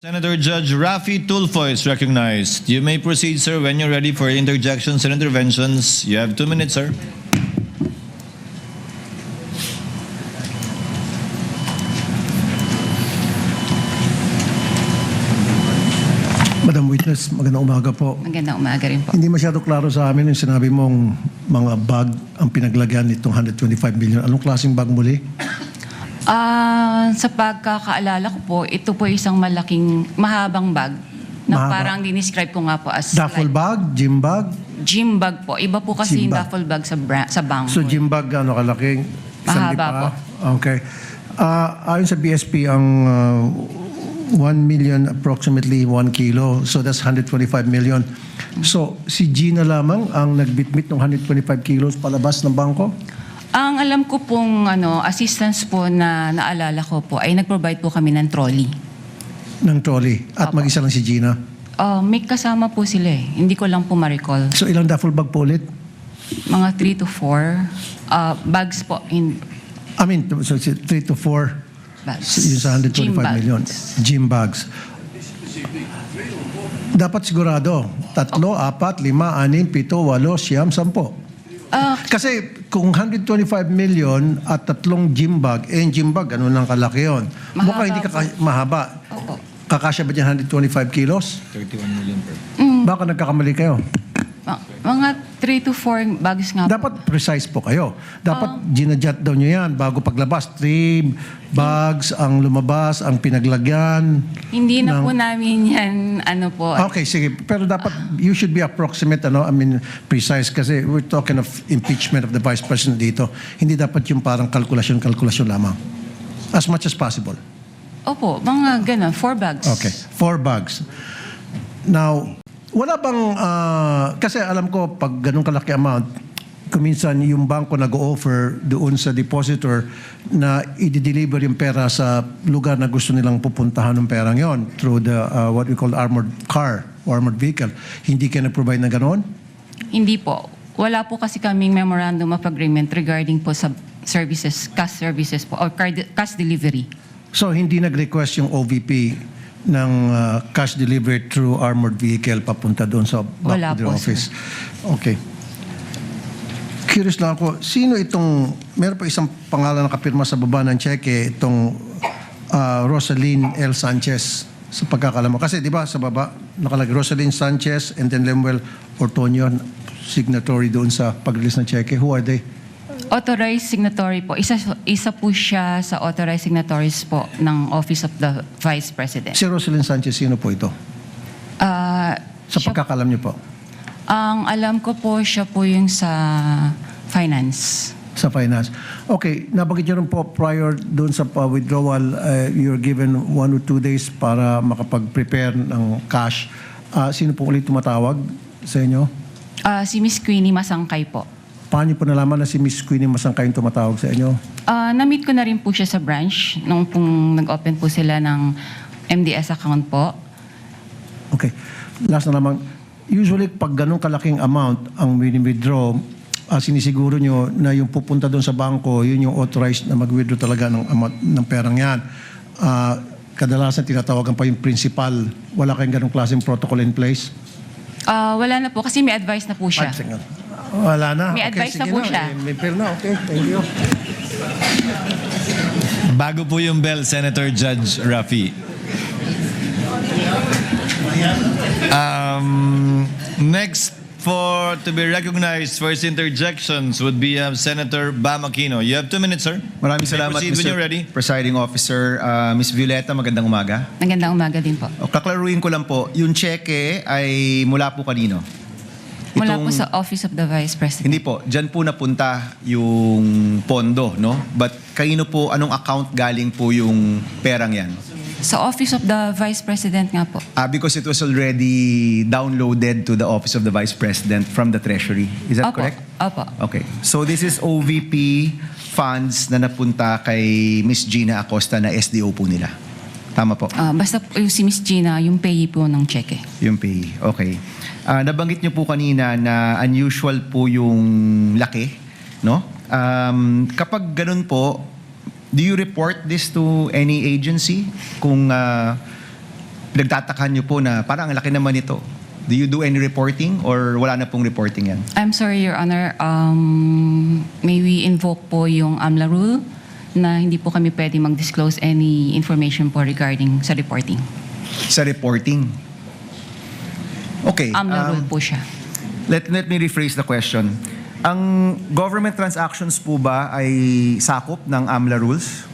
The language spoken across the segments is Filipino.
Senator Judge Raffy Tulfo is recognized. You may proceed, sir, when you're ready for interjections and interventions. You have 2 minutes, sir. Madam Witness, magandang umaga po. Magandang umaga rin po. Hindi masyado klaro sa amin yung sinabi mong mga bag ang pinaglagyan nitong 125 million. Anong klaseng bag muli? Sa pagkakaalala ko po, ito po isang mahabang bag na Mahaba. parang dinescribe ko nga po as Duffel like bag? Gym bag? gym bag po. Iba po kasi Gym yung bag. duffel bag sa bangko. So gym bag, ano kalaking? Isang Mahaba lipa? po. Okay. Ayon sa BSP, ang 1 million approximately 1 kilo. So that's 125 million. So si Gina lamang ang nagbitbit ng 125 kilos palabas ng bangko? Ang alam ko pong assistance po na naalala ko po ay nag-provide po kami ng trolley. Ng trolley. At Opo. mag-isa lang si Gina. May kasama po sila eh. Hindi ko lang po ma-recall. So ilang duffel bag po ulit? Mga 3 to 4 bags po. I mean, so 3 to 4 Bags. yung sa 125 Gym bags. million. Gym bags. Dapat sigurado. 3, 4, 5, 6, 7, 8, 9, 10. Kasi kung 125 million at 3 gym bag, yung gym bag, ano nang kalaki yun? Mahaba Mukha hindi mahaba. Opo. Kakasya ba dyan 125 kilos? 31 million per. Baka nagkakamali kayo. Mga 3 to 4 bags nga po. Dapat precise po kayo. Dapat ginajot daw nyo yan bago paglabas. 3 bags ang lumabas, ang pinaglagyan. Hindi na ng- po namin yan, Okay, sige. Pero dapat, you should be approximate, precise kasi we're talking of impeachment of the Vice President dito. Hindi dapat yung parang kalkulasyon lamang. As much as possible. Opo, mga ganun, 4 bags. Okay, 4 bags. Now, wala bang, kasi alam ko, pag ganun kalaki amount, kuminsan yung bangko nag-offer doon sa depositor na i-deliver yung pera sa lugar na gusto nilang pupuntahan ng perang yon through the what we call armored car or armored vehicle. Hindi kayo nag-provide na ganoon? Hindi po. Wala po kasi kaming memorandum of agreement regarding po sa services, cash services po, or cash delivery. So hindi nag-request yung OVP ng cash delivery through armored vehicle papunta doon sa back Wala of their po, office? Okay. Curious lang ako, sino itong, meron pa isang pangalan na kapirma sa baba ng cheque, itong Rosaline L. Sanchez sa pagkakalam mo. Kasi di ba sa baba, nakalagay Rosaline Sanchez and then Lemuel Ortonio, signatory doon sa pag-release ng cheque. Who are they? Authorized signatory po. Isa po siya sa authorized signatories po ng Office of the Vice President. Si Rosaline Sanchez, sino po ito? Sa Siya- pagkakalam niyo po? Ang alam ko po, siya po yung sa finance. Sa finance. Okay, nabanggit niyo rin po prior doon sa withdrawal, you're given 1 or 2 days para makapag-prepare ng cash. Sino po ulit tumatawag sa inyo? Si Miss Queenie Masangkay po. Paano niyo po nalaman na si Miss Queenie Masangkay yung tumatawag sa inyo? Na-meet ko na rin po siya sa branch nung pong nag-open po sila ng MDS account po. Okay. Last na naman, usually pag ganun kalaking amount ang withdraw, sinisiguro nyo na yung pupunta doon sa bangko, yun yung authorized na mag-withdraw talaga ng amount ng perang yan. Kadalasan tinatawagan pa yung principal. Wala kayong ganung klaseng protocol in place? Wala na po kasi may advice na po siya. Wala na. May advice na sige po siya. May pera na. Okay, thank you. Bago po yung bell, Senator Judge Raffy. Next to be recognized for his interjections would be Senator Bam Aquino. You have 2 minutes, sir. Maraming salamat, Proceed when Mr. you're ready. Presiding Officer. Miss Violeta, magandang umaga. Magandang umaga din po. Kaklaruin ko lang po, yung cheque ay mula po kanino? Mula po sa Office of the Vice President. Hindi po, dyan po napunta yung pondo, no? But kanino po, anong account galing po yung perang yan? Sa Office of the Vice President nga po. Because it was already downloaded to the Office of the Vice President from the Treasury. Is that Opo. correct? Opo. Okay. So this is OVP funds na napunta kay Miss Gina Acosta na SDO po nila. Tama po? Basta po yung si Miss Gina, yung payee po ng cheque. Yung pay. Okay. Nabanggit niyo po kanina na unusual po yung laki, no? Kapag ganun po, do you report this to any agency kung pinagtatakahan nyo po na parang ang laki naman ito? Do you do any reporting or wala na pong reporting yan? I'm sorry, Your Honor. May we invoke po yung AMLA rule na hindi po kami pwede mag-disclose any information po regarding sa reporting. Sa reporting? Okay. AMLA rule po siya. Let me rephrase the question. Ang government transactions po ba ay sakop ng AMLA rules?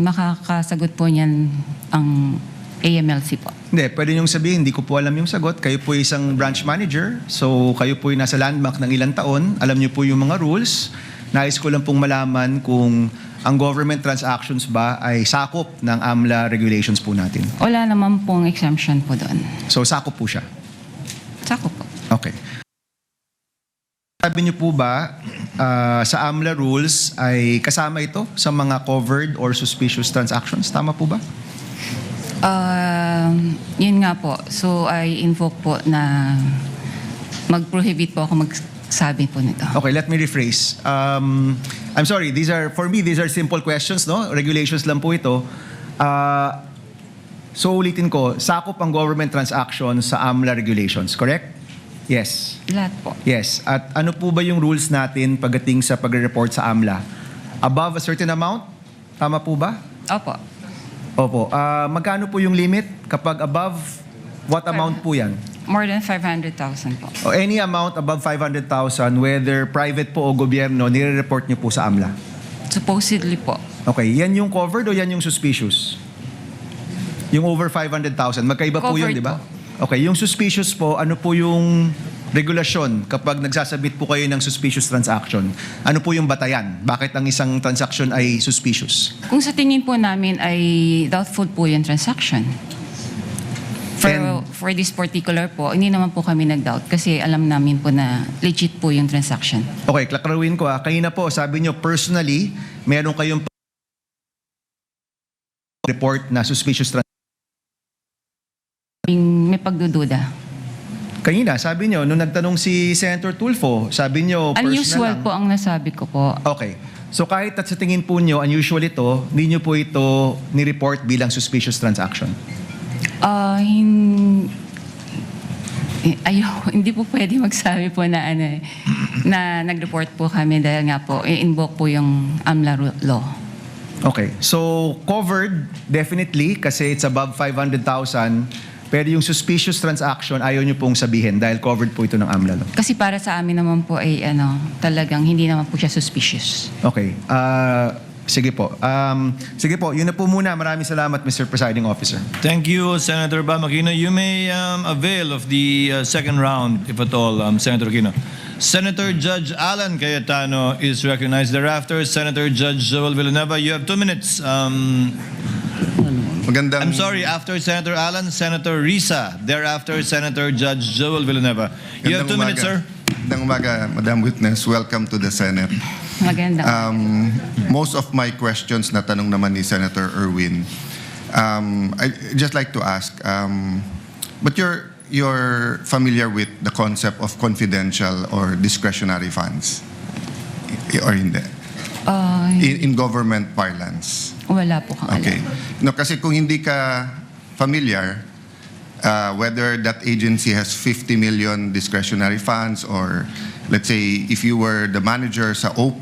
Makakasagot po niyan ang AMLC po. Hindi, pwede niyong sabihin, hindi ko po alam yung sagot. Kayo po isang branch manager, so kayo po yung nasa land bank ng ilang taon, alam niyo po yung mga rules. Nais ko lang pong malaman kung ang government transactions ba ay sakop ng AMLA regulations po natin. Wala naman pong exemption po doon. So sakop po siya. Sakop po. Okay. Sabi niyo po ba sa AMLA rules ay kasama ito sa mga covered or suspicious transactions? Tama po ba? Yun nga po. So, I invoke po na mag-prohibit po ako magsabi po nito. Okay, let me rephrase. I'm sorry, for me, these are simple questions, no? Regulations lang po ito. So, ulitin ko, sakop ang government transactions sa AMLA regulations, correct? Yes. Lahat po. Yes. At ano po ba yung rules natin pagdating sa pagre-report sa AMLA? Above a certain amount? Tama po ba? Opo. Opo. Magkano po yung limit? Kapag above, what amount po yan? More than 500,000 po. O any amount above 500,000, whether private po o gobyerno, nire-report niyo po sa AMLA? Supposedly po. Okay. Yan yung covered o yan yung suspicious? Yung over 500,000. Magkaiba po yun, Covered di ba? po. Okay. Yung suspicious po, ano po yung regulasyon kapag nagsasabit po kayo ng suspicious transaction? Ano po yung batayan? Bakit ang isang transaction ay suspicious? Kung sa tingin po namin ay doubtful po yung transaction. For this particular po, hindi naman po kami nag-doubt kasi alam namin po na legit po yung transaction. Okay, klaklaruin ko kanina po, sabi nyo personally, meron kayong report na suspicious transaction. May pagdududa. Kanina, sabi nyo, nung nagtanong si Senator Tulfo, sabi nyo personal Unusual lang. po ang nasabi ko po. Okay. So kahit at sa tingin po nyo, unusual ito, hindi nyo po ito ni-report bilang suspicious transaction. Hindi po pwede magsabi po na na nag-report po kami dahil nga po i-invoke po yung AMLA law. Okay. So covered, definitely, kasi it's above 500,000. Pero yung suspicious transaction, ayaw nyo pong sabihin dahil covered po ito ng AMLA law. Kasi para sa amin naman po ay talagang hindi naman po siya suspicious. Okay. Sige po. Sige po, yun na po muna. Maraming salamat, Mr. Presiding Officer. Thank you, Senator Bam Aquino. You may avail of the second round, if at all, Senator Aquino. Senator Judge Alan Cayetano is recognized. Thereafter, Senator Judge Joel Villanueva. You have 2 minutes. Magandang, I'm sorry, after Senator Alan, Senator Risa. Thereafter, Senator Judge Joel Villanueva. You have 2 minutes, sir. Magandang umaga, Madam Witness. Welcome to the Senate. Maganda. Most of my questions na tanong naman ni Senator Erwin. I just like to ask, but you're familiar with the concept of confidential or discretionary funds? Or hindi? In government parlance. Wala po kang Okay. alam. No, kasi kung hindi ka familiar, whether that agency has 50 million discretionary funds or let's say if you were the manager sa OP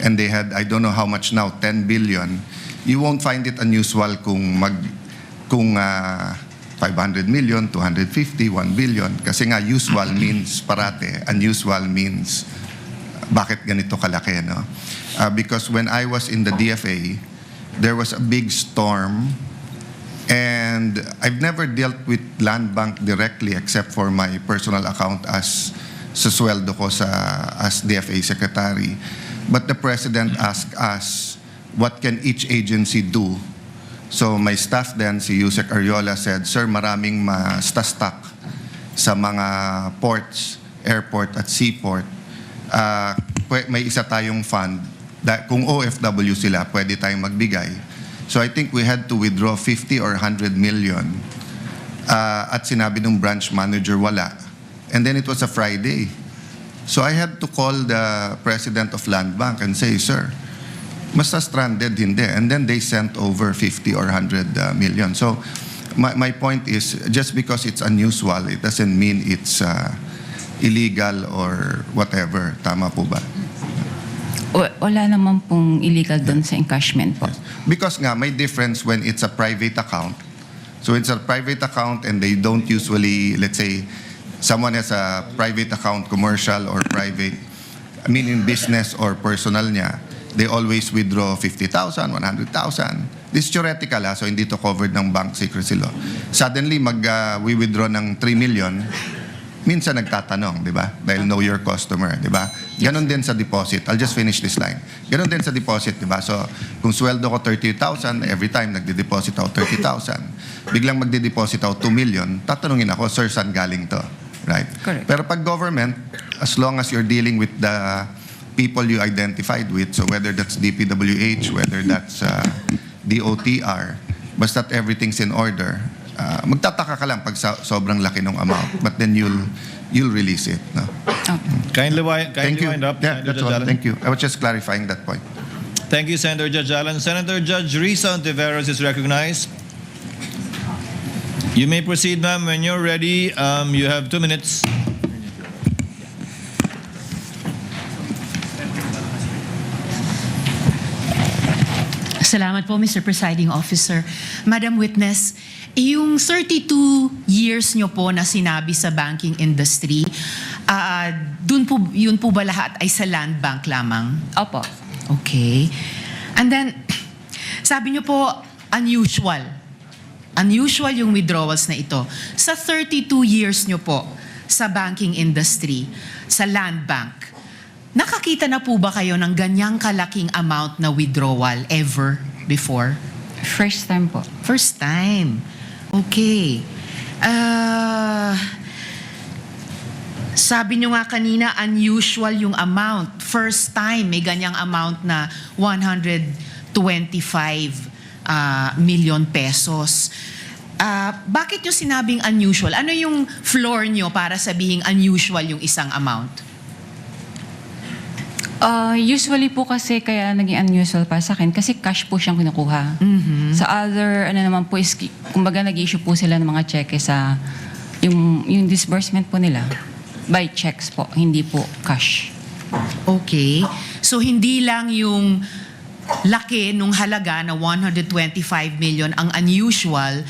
and they had, I don't know how much now, 10 billion, you won't find it unusual kung 500 million, 250, 1 billion. Kasi nga usual means parate, unusual means bakit ganito kalaki, no? Because when I was in the DFA, there was a big storm and I've never dealt with land bank directly except for my personal account as sa sweldo ko as DFA secretary. But the president asked us, what can each agency do? So my staff then, si Yusek Ariola said, sir, maraming ma-stuck sa mga ports, airport at seaport. May isa tayong fund. Kung OFW sila, pwede tayong magbigay. So I think we had to withdraw 50 or 100 million. At sinabi ng branch manager, wala. And then it was a Friday. So I had to call the president of Land Bank and say, sir, Basta stranded, hindi. And then they sent over 50 or 100 million. So my point is, just because it's unusual, it doesn't mean it's illegal or whatever. Tama po ba? Wala naman pong illegal doon sa encashment po. Because nga, may difference when it's a private account. So it's a private account and they don't usually, let's say, someone has a private account, commercial or private, meaning business or personal niya, they always withdraw 50,000, 100,000. This is theoretical, so hindi to covered ng bank secrecy law. Suddenly, we withdraw ng 3 million, minsan nagtatanong, di ba? Dahil know your customer, di ba? Ganon din sa deposit. I'll just finish this line. Ganon din sa deposit, di ba? So, kung sweldo ko 30,000, every time nagde-deposit ako 30,000, biglang magde-deposit ako 2 million, tatanungin ako, sir, saan galing to? Right? Correct. Pero pag government, as long as you're dealing with the people you identified with, so whether that's DPWH, whether that's DOTR, basta't everything's in order, magtataka ka lang pag sobrang laki ng amount, but then you'll release it. No? Kindly Thank you. wind up. Yeah, Senator that's Judge all. Allen. Thank you. I was just clarifying that point. Thank you, Senator Judge Allen. Senator Judge Risa Ontiveros is recognized. You may proceed, ma'am. When you're ready, you have 2 minutes. Salamat po, Mr. Presiding Officer. Madam Witness, yung 32 years nyo po na sinabi sa banking industry, yun po ba lahat ay sa land bank lamang? Opo. Okay. And then, sabi nyo po, unusual. Unusual yung withdrawals na ito. Sa 32 years nyo po sa banking industry, sa land bank, nakakita na po ba kayo ng ganyang kalaking amount na withdrawal ever before? First time po. First time. Okay. Sabi nyo nga kanina, unusual yung amount. First time, may ganyang amount na 125 million pesos. Bakit nyo sinabing unusual? Ano yung floor nyo para sabihing unusual yung isang amount? Usually po kasi kaya naging unusual para sa akin kasi cash po siyang kinukuha. Sa other, naman po is, kumbaga nag-issue po sila ng mga cheque sa, yung disbursement po nila, by checks po, hindi po cash. Okay. So, hindi lang yung laki nung halaga na 125 million ang unusual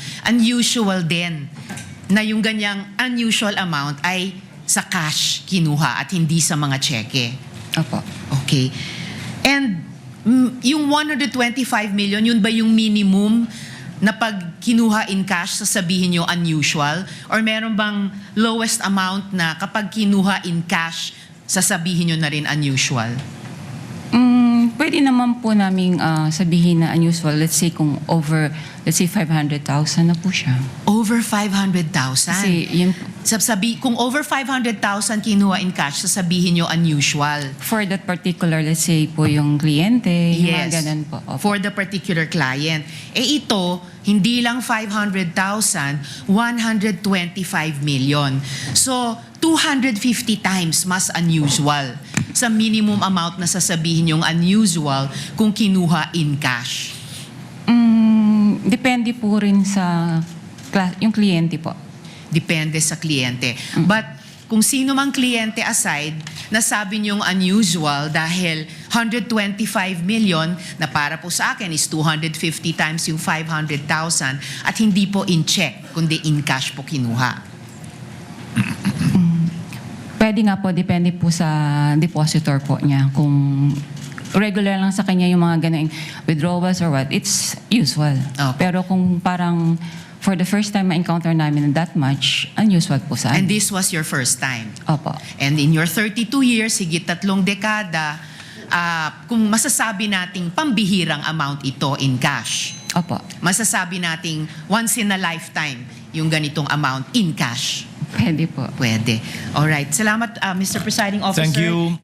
din na yung ganyang unusual amount ay sa cash kinuha at hindi sa mga cheque. Opo. Okay. And yung 125 million, yun ba yung minimum na pag kinuha in cash, sasabihin nyo unusual? Or meron bang lowest amount na kapag kinuha in cash, sasabihin nyo na rin unusual? Pwede naman po naming sabihin na unusual. Let's say kung over, let's say 500,000 na po siya. Over 500,000? Kasi yun, Kung over 500,000 kinuha in cash, sasabihin nyo unusual. for that particular, let's say po yung kliyente, yung mga ganun po. Opo. For the particular client. Ito, hindi lang 500,000, 125 million. So, 250 times mas unusual sa minimum amount na sasabihin yung unusual kung kinuha in cash. Depende po rin sa yung kliyente po. Depende sa kliyente. But kung sino mang kliyente aside, nasabi niyong unusual dahil 125 million na para po sa akin is 250 times yung 500,000 at hindi po in check, kundi in cash po kinuha. Pwede nga po, depende po sa depositor po niya. Kung regular lang sa kanya yung mga ganun withdrawals or what, it's usual. Okay. Pero kung parang for the first time ma-encounter namin that much, unusual po sa And amin. this was your first time. Opo. And in your 32 years, higit 3 dekada, kung masasabi nating pambihirang amount ito in cash, Opo. masasabi nating once in a lifetime yung ganitong amount in cash. Pwede po. Pwede. Alright. Salamat, Mr. Presiding Officer. Thank you.